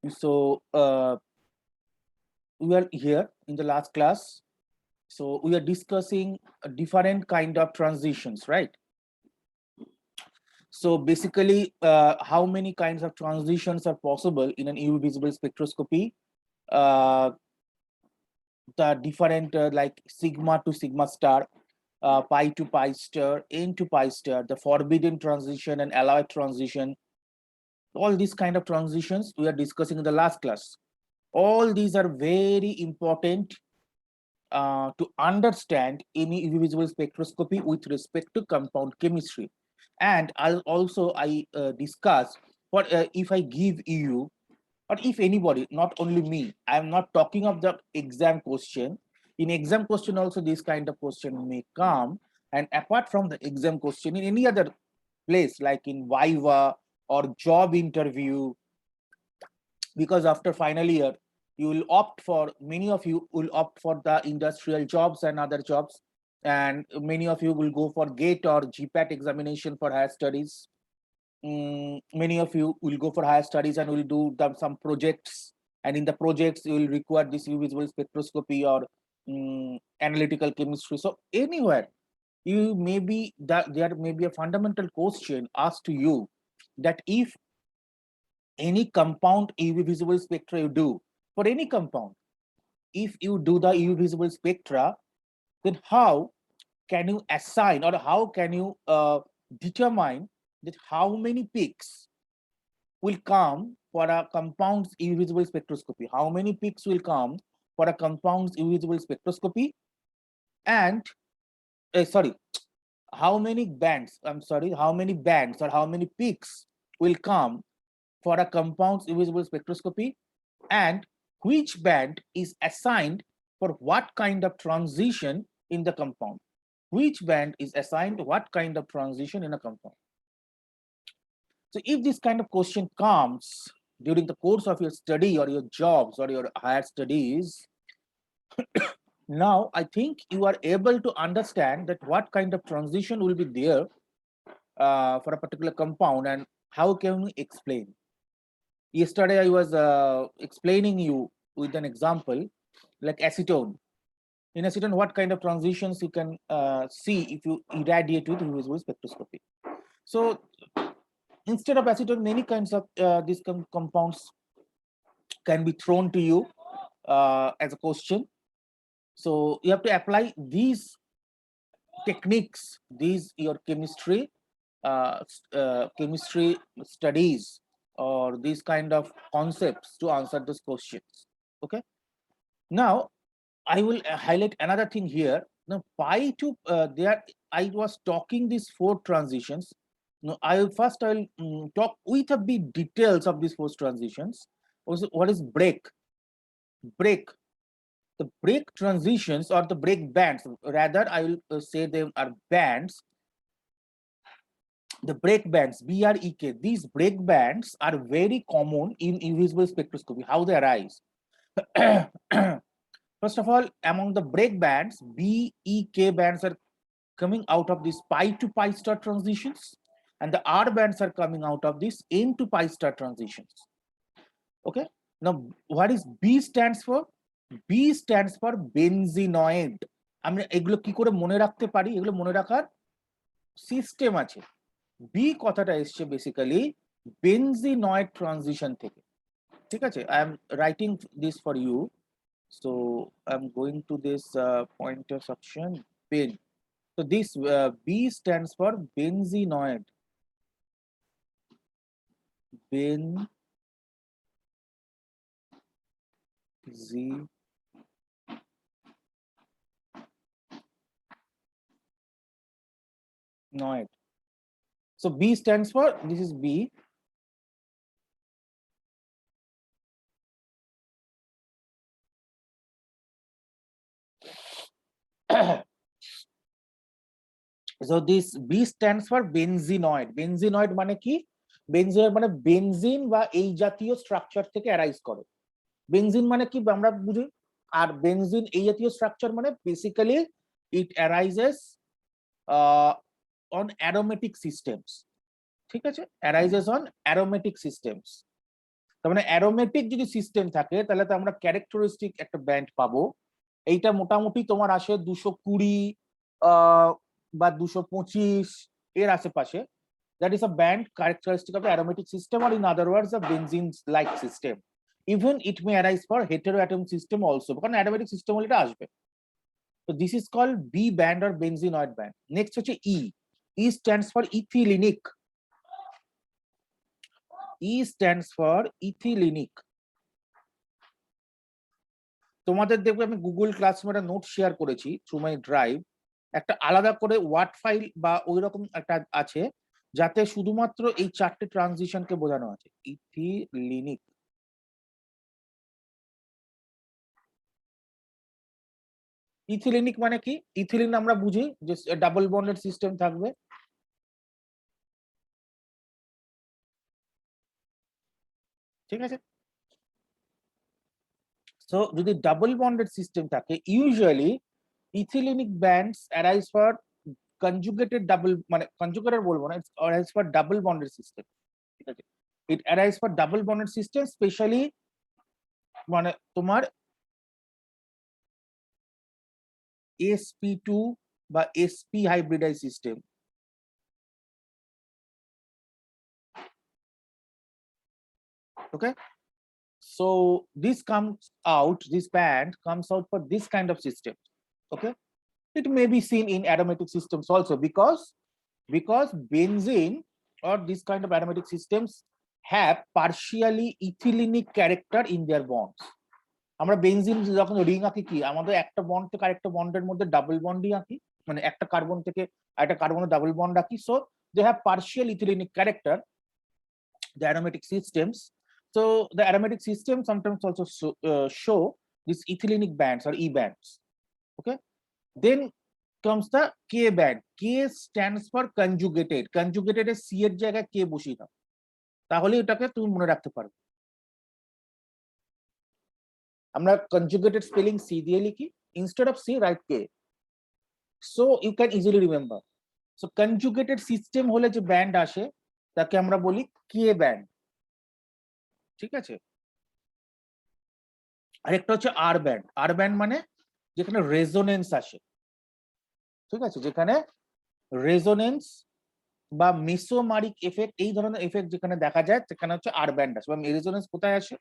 So we are here in the last class. So we are discussing a different kind of transitions, right? So basically, how many kinds of transitions are possible in an UV visible spectroscopy? Uh, the different like sigma to sigma star, pi to pi star, n to pi star, the forbidden transition and allowed transition. All these kind of transitions we are discussing in the last class. All these are very important to understand any visible spectroscopy with respect to compound chemistry. And I'll also discuss what if I give you, or if anybody, not only me, I'm not talking of the exam question. In exam question also this kind of question may come, and apart from the exam question, in any other place like in Viva or job interview, because after final year you will opt for, many of you will opt for the industrial jobs and other jobs, and many of you will go for GATE or GPAT examination for higher studies. Many of you will go for higher studies and will do some projects, and in the projects you will require this visible spectroscopy or analytical chemistry. So anywhere you may be that there may be a fundamental question asked to you, that if any compound UV visible spectra you do for any compound, if you do the UV visible spectra, then how can you assign, or how can you determine that how many peaks will come for a compound's UV visible spectroscopy? How many peaks will come for a compound's UV visible spectroscopy? And sorry, how many bands? I'm sorry, how many bands or how many peaks will come for a compound's UV visible spectroscopy? And which band is assigned for what kind of transition in the compound? Which band is assigned to what kind of transition in a compound? So if this kind of question comes during the course of your study or your jobs or your higher studies, now I think you are able to understand that what kind of transition will be there for a particular compound, and how can we explain. Yesterday I was explaining you with an example like acetone. In acetone, what kind of transitions you can see if you irradiate with invisible spectroscopy. So instead of acetone, many kinds of these compounds can be thrown to you as a question. So you have to apply these techniques, these your chemistry studies, or these kind of concepts to answer those questions. Okay. Now I will highlight another thing here. Now, pi to there, I was talking these four transitions. Now, I'll talk with a bit details of these four transitions. Also, what is break? Break. The break transitions or the break bands. Rather, I will say they are bands. The break bands, BREK. These break bands are very common in invisible spectroscopy. How they arise? First of all, among the break bands, BEK bands are coming out of these pi to pi star transitions, and the R bands are coming out of this N to pi star transitions. Okay. Now, what is B stands for? B stands for benzenoid. আমরা এগুলো কি করে মনে রাখতে পারি? এগুলো মনে রাখার সিস্টেম আছে। বি কথাটা এসছে বেসিক্যালি বেনজিনয়েড ট্রানজিশন থেকে। ঠিক আছে? I am writing this for you. So I'm going to this pointer section, ben. So this B stands for benzenoid. Benzenoid. So B stands for, this is B. So this B stands for benzenoid. Benzenoid মানে কি? Benzenoid মানে benzene বা এই জাতীয় structure থেকে arise করে। Benzene মানে কি আমরা বুঝি, আর বেনজিন এই জাতীয় স্ট্রাকচার মানে basically it arises on aromatic systems. ঠিক আছে? Arises on aromatic systems. তার মানে অ্যারোমেটিক যদি সিস্টেম থাকে তাহলে তো আমরা ক্যারেক্টারিস্টিক একটা ব্যান্ড পাবো। এইটা মোটামুটি তোমার আসে 220 বা 225 এর আশেপাশে। That is a band characteristic of the aromatic system, or in other words, a benzene-like system. Even it may arise for heteroatom system also, because aromatic system হলে এটা আসবে। So this is called B band or benzenoid band. Next হচ্ছে E. E stands for ethylenic. E stands for ethylenic. তোমাদের দেখবে আমি Google ক্লাসরুমে একটা note share করেছি থ্রু মাই ড্রাইভ, একটা আলাদা করে ওয়ার্ড ফাইল বা ওই রকম একটা আছে যাতে শুধুমাত্র এই 4টে ট্রানজিশনকে বোঝানো আছে। ইথিলিনিক, ইথিলিনিক মানে কি? ইথিলিন আমরা বুঝি যে ডাবল বন্ডেড সিস্টেম থাকবে, ঠিক আছে? সো যদি ডাবল বন্ডেড সিস্টেম থাকে, usually ethylenic bands arise for conjugated double, মানে কনজুগেটেড বলবো না, it's arise for double bonded system, ঠিক আছে? It arise for double bonded system, specially মানে তোমার sp2 বা sp hybridized system. Okay, so this comes out, this band comes out for this kind of system. Okay, it may be seen in aromatic systems also, because benzene or this kind of aromatic systems have partially ethylenic character in their bonds. আমরা benzene যখন ring আঁকি কি আমাদের একটা bond থেকে আরেকটা বন্ডের মধ্যে ডাবল বন্ডই আঁকি, মানে একটা কার্বন থেকে আরেকটা কার্বনের ডাবল বন্ড আঁকি। So they have partial ethylenic character, the aromatic systems. So the aromatic system sometimes also show these ethylenic bands or E bands. Okay, then comes the K band. K stands for conjugated. Conjugated এর C এর জায়গায় K বসিয়ে দাও, তাহলে এটাকে তুমি মনে রাখতে পারবে। আমরা conjugated spelling C দিয়ে লিখি, instead of C write K, so you can easily remember. So conjugated system হলে যে ব্যান্ড আসে তাকে আমরা বলি K band, ঠিক আছে? আরেকটা হচ্ছে R band. R band মানে যেখানে রেজোনেন্স আসে, ঠিক আছে? যেখানে রেজোনেন্স বা মেসোমারিক এফেক্ট, এই ধরনের এফেক্ট যেখানে দেখা যায় সেখানে হচ্ছে আর ব্যান্ড আসে। বা রেজোনেন্স কোথায় আসে?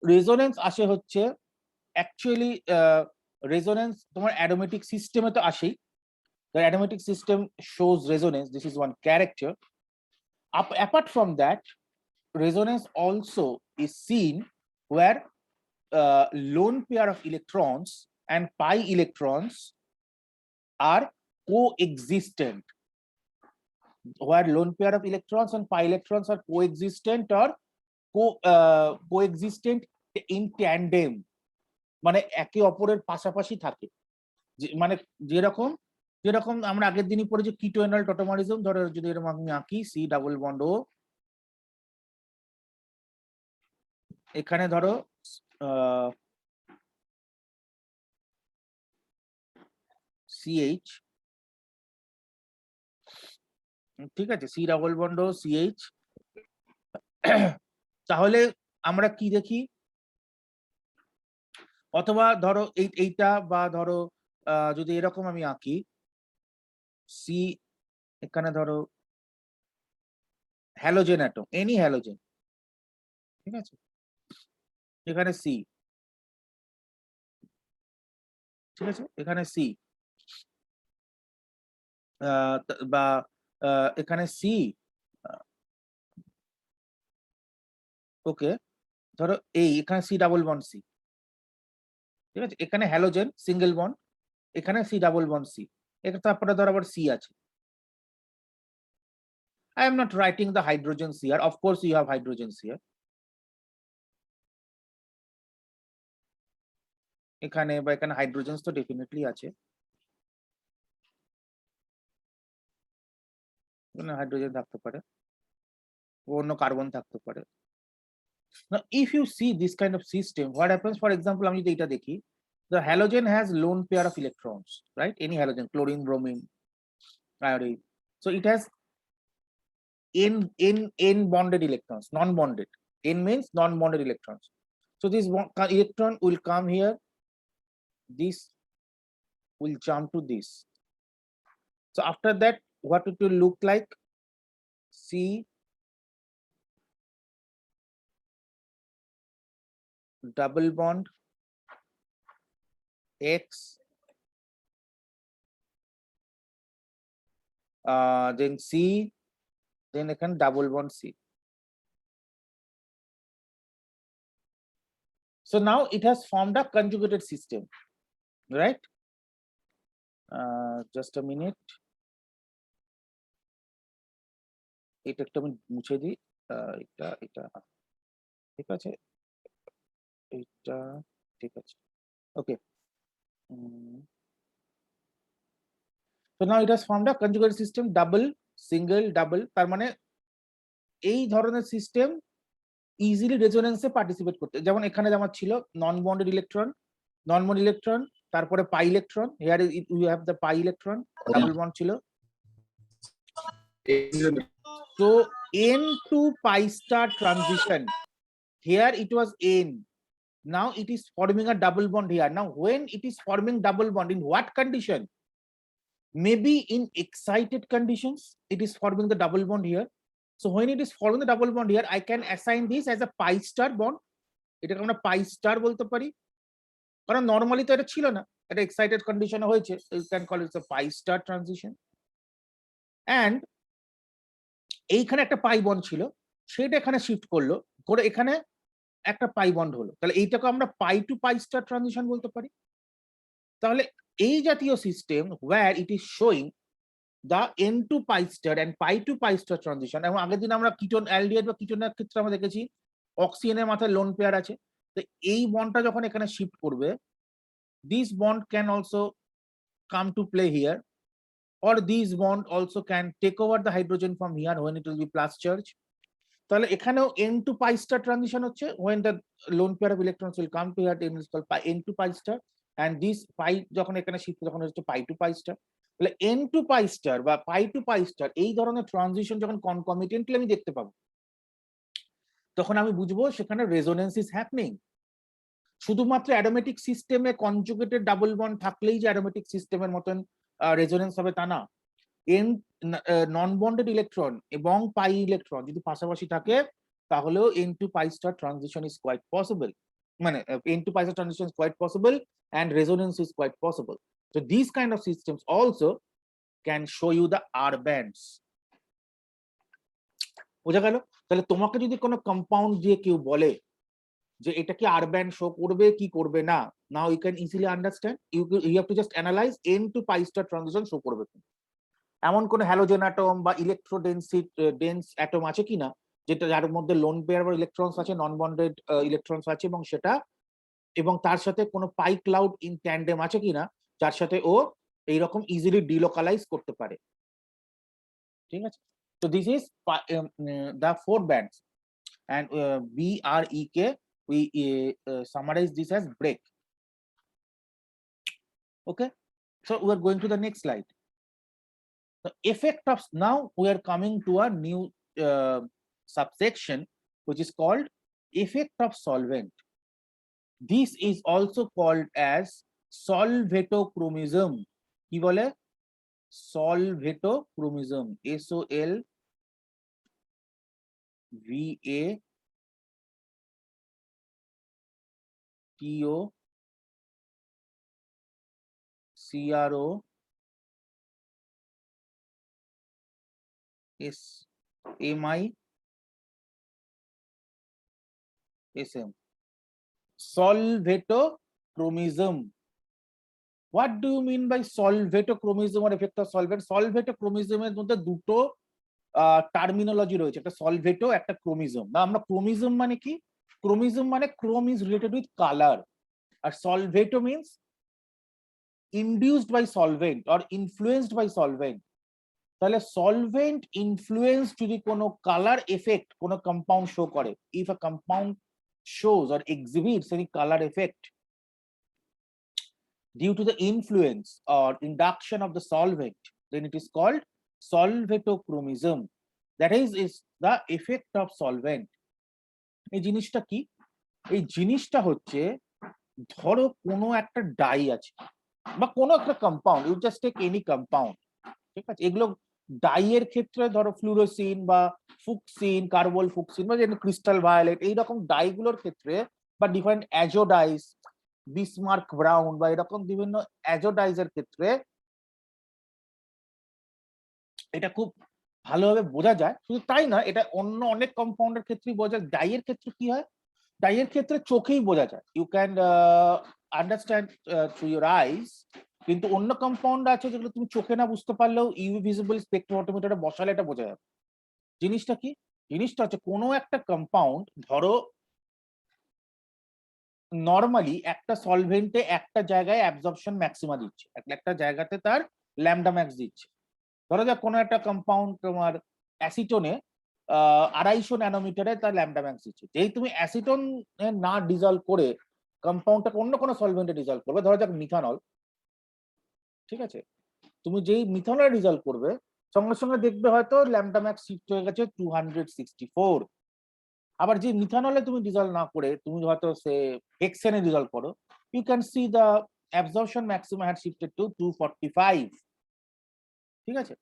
রেজোনেন্স আসে হচ্ছে অ্যাকচুয়ালি রেজোনেন্স তোমার অ্যারোমেটিক সিস্টেমে তো আসেই। The aromatic system shows resonance. This is one character. Apart from that, resonance also is seen where lone pair of electrons and pi electrons are coexistent. Where lone pair of electrons and pi electrons are coexistent or coexistent in tandem, মানে একে অপরের পাশাপাশি থাকে। মানে যেরকম যেরকম আমরা আগের দিনই পড়েছি কিটোএনাল টটোমারিজম, ধরো যদি এরকম আমি আঁকি সি ডাবল বন্ড ও, এখানে ধরো সিএইচ, ঠিক আছে, সি ডাবল বন্ড ও সিএইচ, তাহলে আমরা কি দেখি? অথবা ধরো এইটা, বা ধরো যদি এরকম আমি আঁকি সি, এখানে ধরো হ্যালোজেন অ্যাটম, এনি হ্যালোজেন, ঠিক আছে, এখানে সি, ঠিক আছে, এখানে সি, বা এখানে সি, ওকে, ধরো এই এখানে সি ডাবল বন্ড সি, ঠিক আছে, এখানে হ্যালোজেন সিঙ্গেল বন্ড, এখানে সি ডাবল বন্ড সি, এটা তারপরে ধরো আবার সি আছে। I am not writing the hydrogens here. Of course, you have hydrogens here. এখানে বা এখানে হাইড্রোজেন্স তো ডেফিনেটলি আছে, হাইড্রোজেন থাকতে পারে, অন্য কার্বন থাকতে পারে। Now, if you see this kind of system, what happens? For example, আমি যদি এটা দেখি, the halogen has lone pair of electrons, right? Any halogen, chlorine, bromine, iodine. So it has n bonded electrons, non-bonded. N means non-bonded electrons. So this electron will come here, this will jump to this. So after that, what it will look like? C double bond X, then C, then again double bond C. So now it has formed a conjugated system, right? Just a minute. এটা একটু আমি মুছে দিই, এটা এটা ঠিক আছে, এটা ঠিক আছে, okay. So now it has formed a conjugated system, double, single, double, তার মানে এই ধরনের সিস্টেম ইজিলি রেজোনেন্সে পার্টিসিপেট করতে, যেমন এখানে যেমন ছিল নন বন্ডেড ইলেকট্রন, তারপরে pi electron, here you have the pi electron, double bond ছিল। So N to pi star transition, here it was N, now it is forming a double bond here. Now when it is forming double bond, in what condition? Maybe in excited conditions it is forming the double bond here. So when it is forming the double bond here, I can assign this as a pi star bond. এটাকে আমরা pi star বলতে পারি, কারণ normally তো এটা ছিল না, এটা এক্সাইটেড কন্ডিশনে হয়েছে, so you can call it a pi star transition. And এইখানে একটা পাই বন্ড ছিল, সেটা এখানে শিফট করলো করে এখানে একটা পাই বন্ড হলো, তাহলে এইটাকে আমরা পাই টু পাই স্টার ট্রানজিশন বলতে পারি। তাহলে এই জাতীয় system where it is showing the n to pi star and pi to pi star transition, এবং আগের দিন আমরা কিটোন অ্যালডিহাইড বা কিটোনের ক্ষেত্রে আমরা দেখেছি অক্সিজেনের মাথায় লোন পেয়ার আছে, তো এই বন্ডটা যখন এখানে শিফট করবে, this bond can also come to play here, or this bond also can take over the hydrogen from here when it will be plus charge. তাহলে এখানেও n to pi star transition হচ্ছে, when the lone pair of electrons will come to here, it is called n to pi star, and this pi যখন এখানে shift যখন হচ্ছে pi to pi star, তাহলে n to pi star বা pi to pi star এই ধরনের transition যখন কনকমিটেন্টলি আমি দেখতে পাবো, তখন আমি বুঝবো সেখানে রেজোনেন্স ইজ হ্যাপনিং। শুধুমাত্র অ্যারোমেটিক সিস্টেমে কনজুগেটেড ডাবল বন্ড থাকলেই যে অ্যারোমেটিক সিস্টেমের মতন রেজোনেন্স হবে তা না। এন নন বন্ডেড ইলেকট্রন এবং পাই ইলেকট্রন যদি পাশাপাশি থাকে, তাহলেও n to pi star transition is quite possible, মানে n to pi star transition is quite possible and resonance is quite possible. So these kind of systems also can show you the R bands. বোঝা গেল? তাহলে তোমাকে যদি কোনো compound দিয়ে কেউ বলে যে এটা কি R band শো করবে কি করবে না, now you can easily understand, you have to just analyze n to pi star transition show করবে কিনা। এমন কোন হ্যালোজেন অ্যাটম বা ডেন্স অ্যাটম আছে কিনা যেটা যার মধ্যে লোন পেয়ার বা ইলেকট্রনস আছে, নন বন্ডেড ইলেকট্রনস আছে, এবং সেটা এবং তার সাথে কোনো পাই ক্লাউড ইন ট্যান্ডেম আছে কিনা যার সাথে ও এইরকম ইজিলি ডিলোকালাইজ করতে পারে। ঠিক আছে, তো this is the 4 bands, and BREK we summarize this as break. Okay, so we are going to the next slide. The effect of, now we are coming to a new subsection which is called effect of solvent. This is also called as solvatochromism. কি বলে? solvatochromism, solvatochromism. Solvatochromism. What do you mean by solvatochromism or effect of solvent? Solvatochromism এর মধ্যে দুটো terminology রয়েছে, একটা সলভেটো, একটা ক্রোমিজম। না, আমরা ক্রোমিজম মানে কি? ক্রোমিজম মানে chrome is related with colour, আর solvato means induced by solvent or influenced by solvent. তাহলে সলভেন্ট ইনফ্লুয়েন্স যদি কোনো কালার এফেক্ট কোনো কম্পাউন্ড শো করে, if a compound shows or exhibits any color effect due to the influence or induction of the solvent, then it is called solvatochromism. That is the effect of solvent. এই জিনিসটা কি? এই জিনিসটা হচ্ছে, ধরো কোনো একটা ডাই আছে বা কোনো একটা compound, you just take any compound, ঠিক আছে? এগুলো ডাই এর ক্ষেত্রে ধরো ফ্লুরোসিন বা ফুকসিন, কার্বল ফুকসিন বা যেমন ক্রিস্টাল ভায়োলেট, এইরকম ডাই গুলোর ক্ষেত্রে বা ডিফারেন্ট অ্যাজোডাইস, বিসমার্ক ব্রাউন বা এরকম বিভিন্ন অ্যাজোডাইজের ক্ষেত্রে এটা খুব ভালোভাবে বোঝা যায়। শুধু তাই না, এটা অন্য অনেক কম্পাউন্ডের ক্ষেত্রেই বোঝা যায়। ডাইয়ের ক্ষেত্রে কি হয়, ডাইয়ের ক্ষেত্রে চোখেই বোঝা যায়, you can understand through your eyes. কিন্তু অন্য কম্পাউন্ড আছে যেগুলো তুমি চোখে না বুঝতে পারলেও ইউভি ভিজিবল স্পেকট্রোমিটারে বসালে এটা বোঝা যাবে। জিনিসটা কি? জিনিসটা হচ্ছে কোনো একটা কম্পাউন্ড, ধরো নরমালি একটা সলভেন্টে একটা জায়গায় অ্যাবজর্পশন ম্যাক্সিমা দিচ্ছে, একটা জায়গাতে তার ল্যামডা ম্যাক্স দিচ্ছে। ধরো যাক কোনো একটা কম্পাউন্ড তোমার অ্যাসিটোনে 250 ন্যানোমিটারে তার ল্যামডা ম্যাক্স দিচ্ছে। যেই তুমি অ্যাসিটোন না ডিজলভ করে কম্পাউন্ডটাকে অন্য কোনো সলভেন্টে ডিজলভ করবে, ধরো যাক মিথানল, ঠিক আছে? তুমি যেই মিথানল ডিজলভ করবে, সঙ্গে সঙ্গে দেখবে হয়তো ল্যামডা ম্যাক্স শিফট হয়ে গেছে 264। আবার যে মিথানলে তুমি ডিজলভ না করে তুমি হয়তো সে হেক্সেনে ডিজলভ করো, you can see the absorption maximum had shifted to 245। ঠিক আছে?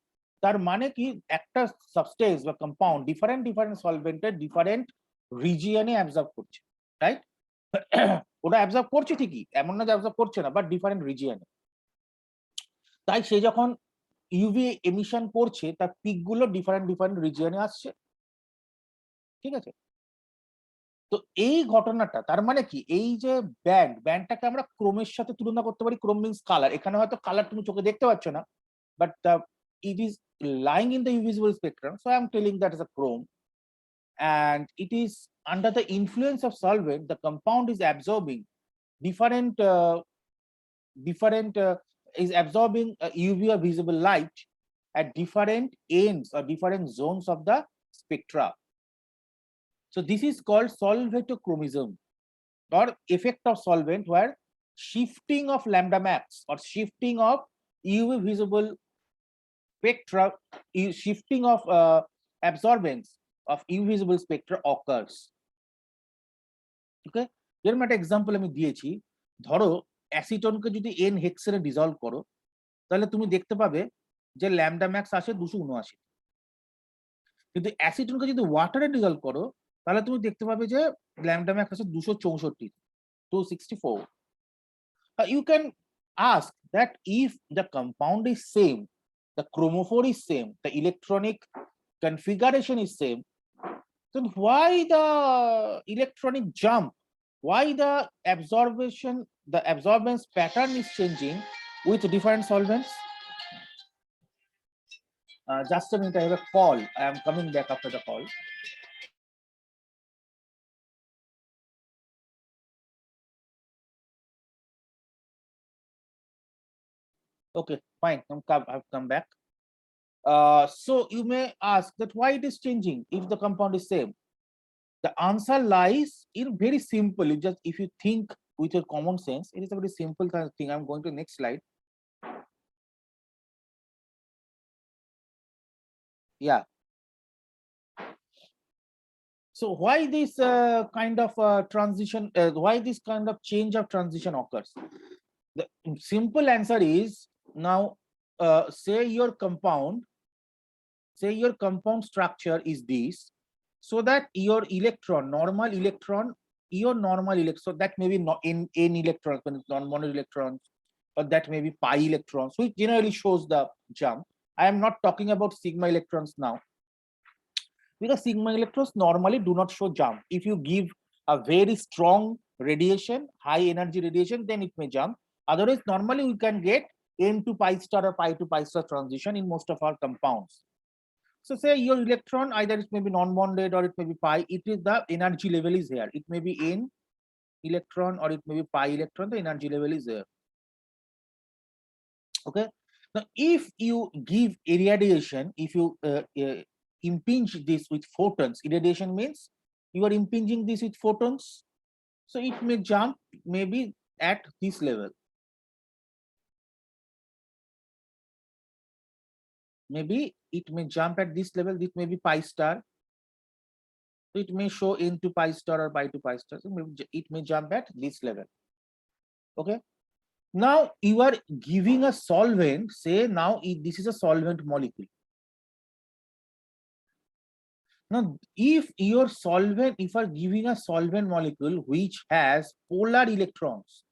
তার মানে কি, একটা সাবস্টেন্স বা কম্পাউন্ড ডিফারেন্ট ডিফারেন্ট সলভেন্টের ডিফারেন্ট রিজিয়নে অ্যাবজর্ব করছে, রাইট? ওটা অ্যাবজর্ব করছে ঠিকই, এমন না যে অ্যাবজর্ব করছে না, বাট ডিফারেন্ট রিজিয়নে। তাই সে যখন ইউভি এমিশন করছে তার পিক গুলো ডিফারেন্ট ডিফারেন্ট রিজিয়নে আসছে, ঠিক আছে? তো এই ঘটনাটা তার মানে কি, এই যে ব্যান্ডটাকে আমরা ক্রোমের সাথে তুলনা করতে পারি। ক্রোম মিন্স কালার, এখানে হয়তো কালার তুমি চোখে দেখতে পাচ্ছ না, but it is lying in the invisible spectrum, so I am telling that is a chrome, and it is under the influence of solvent, the compound is absorbing different different is absorbing UV or visible light at different ends or different zones of the spectra. So this is called solvatochromism or effect of solvent, where shifting of lambda max or shifting of UV visible spectra, shifting of absorbance of UV visible spectra occurs. Okay, যেরকম একটা example আমি দিয়েছি, ধরো অ্যাসিটনকে যদি N হেক্সেনে dissolve করো, তাহলে তুমি দেখতে পাবে যে ল্যামডা ম্যাক্স আসে 279। কিন্তু অ্যাসিটনকে যদি ওয়াটারে ডিজলভ করো, তাহলে তুমি দেখতে পাবে যে ল্যামডা ম্যাক্স আসে 264, 264. You can ask that if the compound is same, the chromophore is same, the electronic configuration is same, then why the electronic jump? Why the absorbance pattern is changing with different solvents? Just a minute, I have a call. I am coming back after the call. Okay, fine. I've come back. So you may ask that why it is changing if the compound is same. The answer lies in very simple. You just, if you think with your common sense, it is a very simple kind of thing. I'm going to the next slide. Yeah. So why this kind of transition? Why this kind of change of transition occurs? The simple answer is, now say your compound structure is this, so that your electron, normal electron, so that may be not in n electrons, non-bonded electrons, or that may be pi electrons, which generally shows the jump. I am not talking about sigma electrons now, because sigma electrons normally do not show jump. If you give a very strong radiation, high energy radiation, then it may jump. Otherwise, normally we can get n to pi star or pi to pi star transition in most of our compounds. So say your electron, either it may be non-bonded or it may be pi, it is the energy level is here. It may be n electron or it may be pi electron, the energy level is there. Okay. Now, if you give irradiation, if you impinge this with photons, irradiation means you are impinging this with photons, so it may jump maybe at this level. Maybe it may jump at this level, it may be pi star. it may show n to pi star or pi to pi star. So it may jump at this level. Okay. Now you are giving a solvent. Say now this is a solvent molecule. Now, if your solvent, if you are giving a solvent molecule which has polar electrons,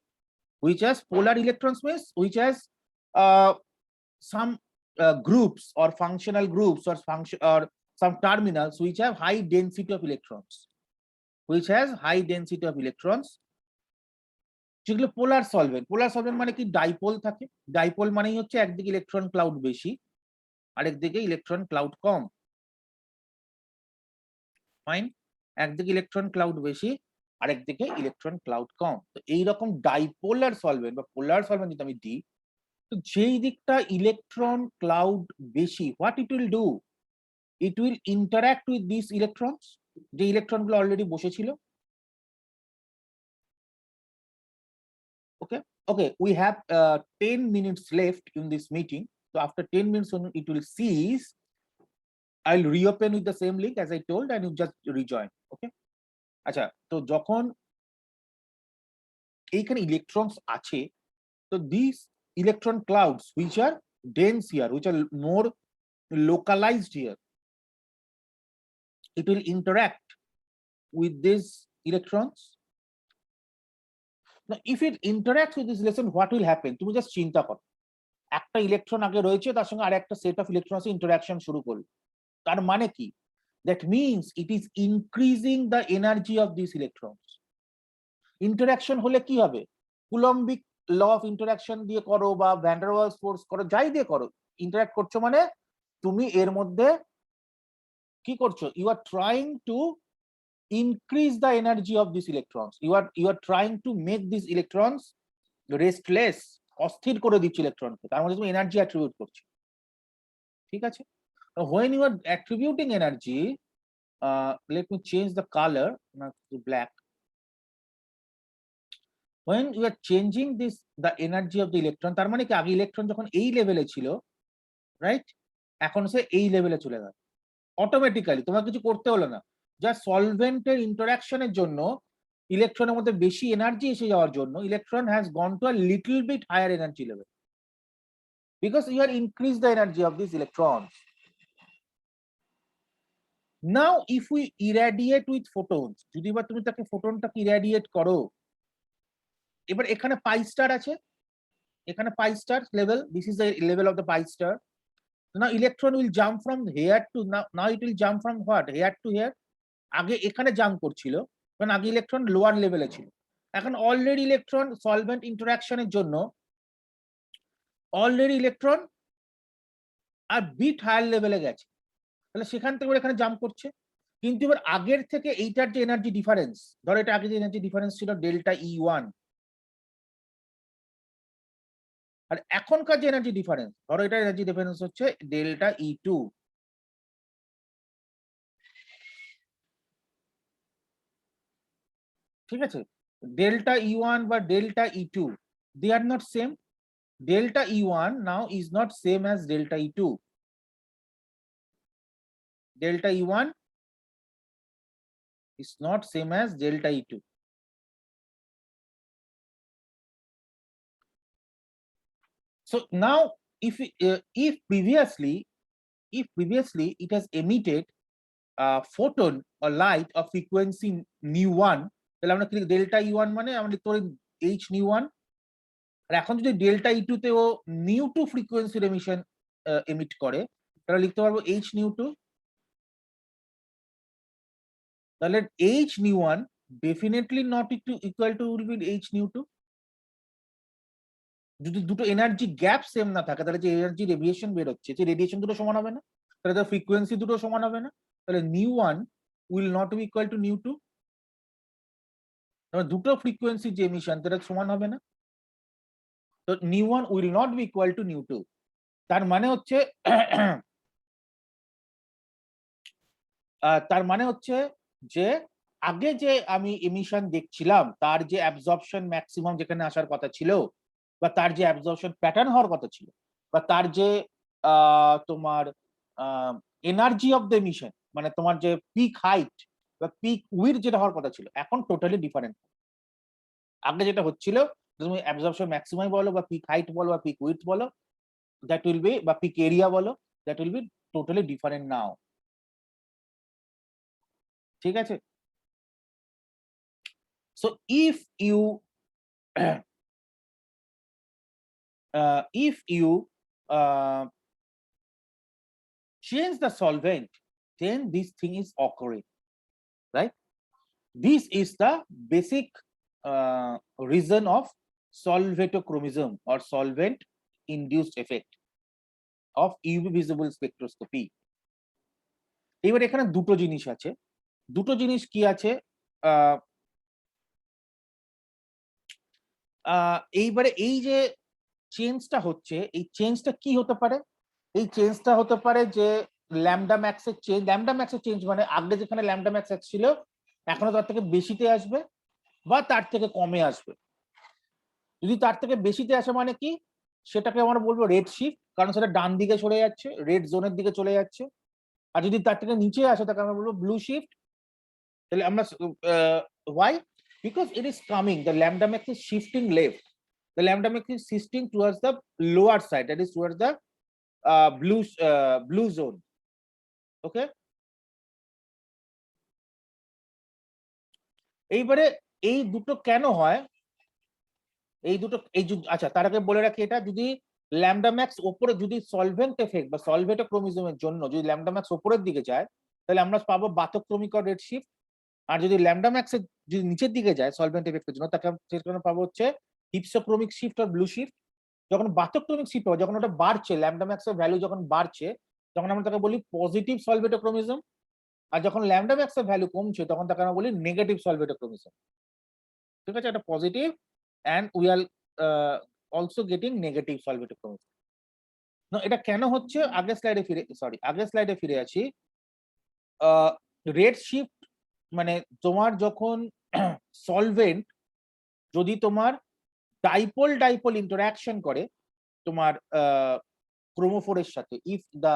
means which has some groups or functional groups or some terminals which have high density of electrons, যেগুলো পোলার solvent মানে কি dipole থাকে, dipole মানেই হচ্ছে একদিকে electron cloud বেশি আরেকদিকে electron cloud কম। Fine, একদিকে ইলেকট্রন ক্লাউড বেশি আরেকদিকে ইলেকট্রন ক্লাউড কম। তো এইরকম ডাইপোলার সলভেন্ট বা পোলার সলভেন্ট যদি আমি দিই, তো যেই দিকটা ইলেকট্রন ক্লাউড বেশি, what it will do, it will interact with this electrons, যে ইলেকট্রনগুলো অলরেডি বসেছিল। Okay, we have 10 minutes left in this meeting. So after 10 minutes it will cease. I'll reopen with the same link as I told and you just rejoin. Okay, acha, to jokhon এইখানে electrons আছে, so these electron clouds which are dense here, which are more localized here, it will interact with these electrons. Now if it interacts with this electron, what will happen? তুমি just চিন্তা করো, একটা electron আগে রয়েছে, তার সঙ্গে আরেকটা set of electrons interaction শুরু করলো। তার মানে কি? That means it is increasing the energy of these electrons. Interaction হলে কি হবে? কুলম্বিক ল অফ ইন্টারঅ্যাকশন দিয়ে করো বা ভ্যান ডার ওয়ালস ফোর্স করো, যাই দিয়ে করো, ইন্টারঅ্যাক্ট করছো মানে তুমি এর মধ্যে কি করছো? You are trying to increase the energy of these electrons. You are trying to make these electrons restless, অস্থির করে দিচ্ছ ইলেকট্রনকে, তার মধ্যে তুমি এনার্জি অ্যাট্রিবিউট করছো। ঠিক আছে? When you are attributing energy, let me change the color to black. When you are changing the energy of the electron, তার মানে কি আগে ইলেকট্রন যখন এই লেভেলে ছিল, রাইট, এখন সে এই লেভেলে চলে গেল অটোমেটিক্যালি, তোমার কিছু করতে হলো না। যা সলভেন্টের ইন্টারঅ্যাকশনের জন্য ইলেকট্রনের মধ্যে বেশি এনার্জি এসে যাওয়ার জন্য electron has gone to a little bit higher energy level, because you are increase the energy of this electrons. Now if we irradiate with photons, যদি বা তুমি তাকে ফোটনটাকে ইরাডিয়েট করো, এবার এখানে পাই স্টার আছে, এখানে pi star level, this is the level of the pi star. Now electron will jump from here to now it will jump from what, here to here. আগে এখানে জাম্প করছিল কারণ আগে ইলেকট্রন লোয়ার লেভেলে ছিল, এখন অলরেডি ইলেকট্রন সলভেন্ট ইন্টারঅ্যাকশনের জন্য already electron আর bit higher লেভেলে গেছে, তাহলে সেখান থেকে এখানে জাম্প করছে। কিন্তু এবার আগের থেকে এইটার যে এনার্জি ডিফারেন্স, ধরো এটা আগে যে এনার্জি ডিফারেন্স ছিল ডেল্টা E1, আর এখনকার যে এনার্জি ডিফারেন্স, ধরো এটা এনার্জি ডিফারেন্স হচ্ছে ডেল্টা E2। ঠিক আছে, ডেল্টা E1 বা delta E2, they are not same. Delta E1 now is not same as delta E2. Delta E1 is not same as delta E2. So now if previously it has emitted photon or light of frequency nu1, তাহলে আমরা কি delta E1 মানে আমরা লিখতে পারি h nu1, আর এখন যদি delta E2 তে ও nu2 ফ্রিকোয়েন্সির এমিশন এমিট করে, তাহলে লিখতে পারবো h nu2। তাহলে h nu1 definitely not equal to will be h nu2। যদি দুটো এনার্জি গ্যাপ সেম না থাকে, তাহলে যে এনার্জি রেডিয়েশন বের হচ্ছে, যে রেডিয়েশন দুটো সমান হবে না, তাহলে তার ফ্রিকোয়েন্সি দুটো সমান হবে না, তাহলে nu1 will not be equal to nu2। তাহলে দুটো ফ্রিকোয়েন্সি যে এমিশন তারা সমান হবে না, তো nu1 will not be equal to nu2। তার মানে হচ্ছে যে আগে যে আমি এমিশন দেখছিলাম তার যে অ্যাবজর্পশন ম্যাক্সিমাম যেখানে আসার কথা ছিল, বা তার যে অ্যাবজর্পশন প্যাটার্ন হওয়ার কথা ছিল, বা তার যে তোমার এনার্জি অফ দ্য এমিশন, মানে তোমার যে পিক হাইট বা পিক উইথ যেটা হওয়ার কথা ছিল এখন টোটালি ডিফারেন্ট। আগে যেটা হচ্ছিল তুমি অ্যাবজর্পশন ম্যাক্সিমাম বলো বা পিক হাইট বলো বা পিক উইথ বলো, দ্যাট উইল বি, বা পিক এরিয়া বলো, that will be totally different now. ঠিক আছে? So if you if you uh, change the solvent, then this thing is occurring, right? This is the basic reason of solvatochromism or solvent induced effect of UV visible spectroscopy. এবার এখানে দুটো জিনিস আছে, দুটো জিনিস কি আছে, এইবারে এই যে চেঞ্জটা হচ্ছে, এই চেঞ্জটা কি হতে পারে? এই চেঞ্জটা হতে পারে যে ল্যামডা ম্যাক্সের চেঞ্জ, ল্যামডা ম্যাক্সের চেঞ্জ মানে আগে যেখানে ল্যামডা ম্যাক্স ছিল এখনো তার থেকে বেশিতে আসবে বা তার থেকে কমে আসবে। যদি তার থেকে বেশিতে আসে মানে কি, সেটাকে আমরা বলবো রেড শিফট, কারণ সেটা ডান দিকে চলে যাচ্ছে, রেড জোনের দিকে চলে যাচ্ছে। আর যদি তার থেকে নিচে আসে তাকে আমরা বলবো ব্লু শিফট। তাহলে আমরা why? Because it is coming, the lambda max is shifting left, the lambda max is shifting towards the lower side, that is towards the blue zone. Okay, এইবারে এই দুটো কেন হয়, এই দুটো আচ্ছা তার আগে বলে রাখি, এটা যদি ল্যামডা ম্যাক্স উপরে, যদি সলভেন্ট এফেক্ট বা সলভেটোক্রোমিজমের জন্য যদি ল্যামডা ম্যাক্স উপরের দিকে যায় তাহলে আমরা পাবো বাতক্রমিক রেড শিফট। আর যদি ল্যামডা ম্যাক্স যদি নিচের দিকে যায় সলভেন্ট এফেক্টের জন্য, তাকে সেখানে পাবো হচ্ছে হিপসোক্রোমিক শিফট আর ব্লু শিফট। যখন বাতক্রমিক শিফট হবে, যখন ওটা বাড়ছে, ল্যামডা ম্যাক্স এর ভ্যালু যখন বাড়ছে তখন আমরা তাকে বলি পজিটিভ সলভেটোক্রোমিজম। আর যখন ল্যামডা ম্যাক্স এর ভ্যালু কমছে তখন তাকে আমরা বলি নেগেটিভ সলভেটোক্রোমিজম। ঠিক আছে, এটা positive and we are also getting negative solvatochromism. না, এটা কেন হচ্ছে আগের স্লাইডে ফিরে আছি। রেড শিফট মানে তোমার যখন সলভেন্ট যদি তোমার ডাইপোল ইন্টারঅ্যাকশন করে তোমার ক্রোমোফোরের সাথে, if the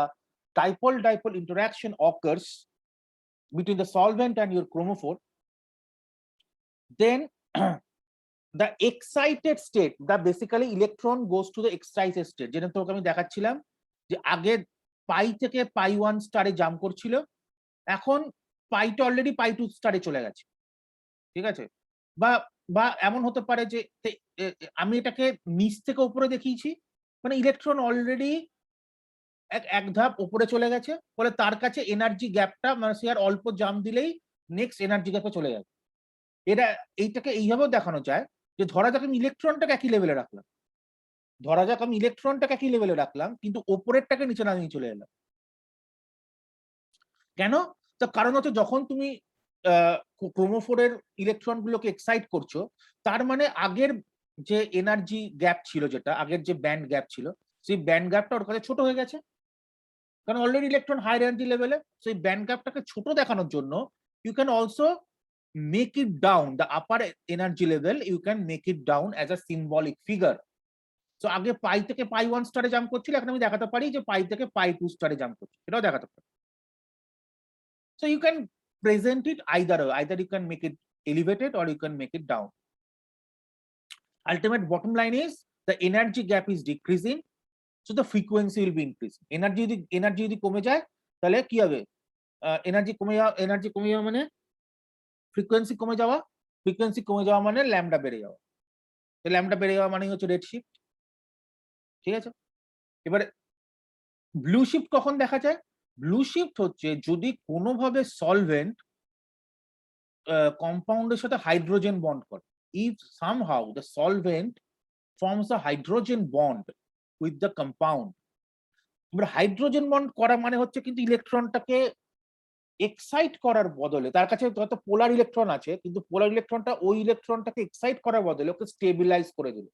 dipole interaction occurs between the solvent and your chromophore, then the excited state, the basically electron goes to the excited state, যেটা তোকে আমি দেখাচ্ছিলাম যে আগে পাই থেকে পাই 1 স্টারে জাম্প করছিল, এখন পাইটা অলরেডি পাই 2 স্টারে চলে গেছে। ঠিক আছে, বা বা এমন হতে পারে যে আমি এটাকে নিচ থেকে উপরে দেখিয়েছি, মানে ইলেকট্রন অলরেডি এক ধাপ উপরে চলে গেছে, ফলে তার কাছে এনার্জি গ্যাপটা, মানে সে আর অল্প জাম্প দিলেই নেক্সট এনার্জি গ্যাপে চলে যাবে। এইটাকে এইভাবেও দেখানো যায় যে ধরা যাক আমি ইলেকট্রনটাকে একই লেভেলে রাখলাম, কিন্তু ওপরেরটাকে নিচে নামিয়ে চলে এলাম। কেন? তার কারণ হচ্ছে যখন তুমি ক্রোমোফোরের ইলেকট্রন গুলোকে এক্সাইট করছো, তার মানে আগের যে এনার্জি গ্যাপ ছিল, যেটা আগের যে ব্যান্ড গ্যাপ ছিল, সেই ব্যান্ড গ্যাপটা ওর কাছে ছোট হয়ে গেছে, কারণ অলরেডি ইলেকট্রন হাই এনার্জি লেভেলে। সেই ব্যান্ড গ্যাপটাকে ছোট দেখানোর জন্য you can also make it down, the upper energy level you can make it down as a symbolic figure. So আগে পাই থেকে পাই 1 স্টারে জাম্প করছিল, এখন আমি দেখাতে পারি যে পাই থেকে পাই 2 স্টারে জাম্প করছে, এটাও দেখাতে পারি। So you can present it either way, either you can make it elevated or you can make it down. Ultimate bottom line is the energy gap is decreasing, so the frequency will be increasing. Energy যদি কমে যায় তাহলে কি হবে? Energy কমে যাওয়া মানে frequency কমে যাওয়া মানে ল্যামডা বেড়ে যাওয়া। তো ল্যামডা বেড়ে যাওয়া মানে হচ্ছে রেড শিফট। ঠিক আছে, এবারে ব্লু শিফট কখন দেখা যায়? ব্লু শিফট হচ্ছে যদি কোনোভাবে সলভেন্ট কম্পাউন্ডের সাথে হাইড্রোজেন বন্ড করে। If somehow the solvent forms a hydrogen bond with the compound. এবার হাইড্রোজেন বন্ড করা মানে হচ্ছে কিন্তু ইলেকট্রনটাকে এক্সাইট করার বদলে, তার কাছে যত পোলার ইলেকট্রন আছে, কিন্তু পোলার ইলেকট্রনটা ওই ইলেকট্রনটাকে এক্সাইট করার বদলে ওকে স্টেবিলাইজ করে দিল।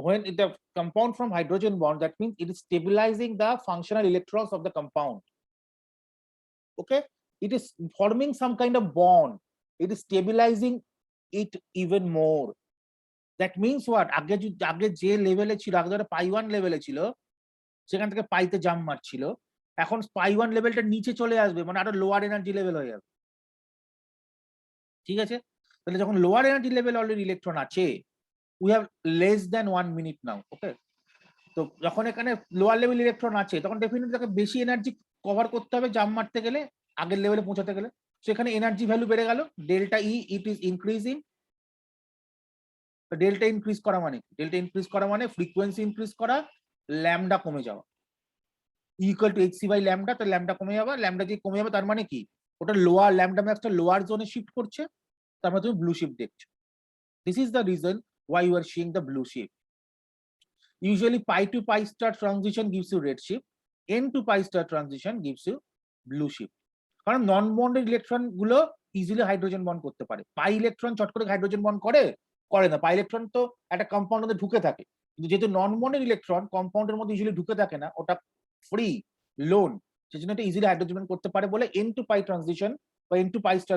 When the compound from hydrogen bond, that means it is stabilizing the functional electrons of the compound. Okay, it is forming some kind of bond, it is stabilizing it even more. That means what? আগে যে লেভেলে ছিল, আগে ধরো পাই 1 লেভেলে ছিল, সেখান থেকে পাইতে জাম্প মারছিল, এখন পাই 1 লেভেলটা নিচে চলে আসবে, মানে আরো লোয়ার এনার্জি লেভেল হয়ে যাবে। ঠিক আছে? তাহলে যখন lower energy level already electron আছে, we have less than 1 minute now. Okay? তো যখন এখানে লোয়ার লেভেল ইলেকট্রন আছে তখন ডেফিনিটলি তাকে বেশি এনার্জি কভার করতে হবে জাম্প মারতে গেলে, আগের লেভেলে পৌঁছাতে গেলে। সেখানে এনার্জি ভ্যালু বেড়ে গেল, delta E it is increasing. Delta increase করা মানে কি? ডেল্টা ইনক্রিজ করা মানে ফ্রিকোয়েন্সি ইনক্রিজ করা, ল্যামডা কমে যাওয়া। Equal to HC by lambda, তো ল্যামডা কমে যাবে, ল্যামডা যে কমে যাবে তার মানে কি? ওটা লোয়ার ল্যামডা ম্যাক্সটা লোয়ার জোনে শিফট করছে, তার মানে তুমি ব্লু শিফট দেখছো। This is the reason why you are seeing the blue shift. Usually pi to pi star transition gives you red shift, n to pi star transition gives you blue shift. কারণ নন bonded electron গুলো easily hydrogen bond করতে পারে। Pi electron চট করে hydrogen bond করে? করে না। Pi electron তো একটা কম্পাউন্ডের মধ্যে ঢুকে থাকে। কিন্তু যেহেতু নন বন্ডেড ইলেকট্রন কম্পাউন্ডের মধ্যে ইজিলি ঢুকে থাকে না, ওটা ফ্রি, লোন, সেজন্য এটা ইজিলি হাইড্রোজেন বন্ড করতে পারে বলে n to pi ট্রানজিশন বা n to pi স্টার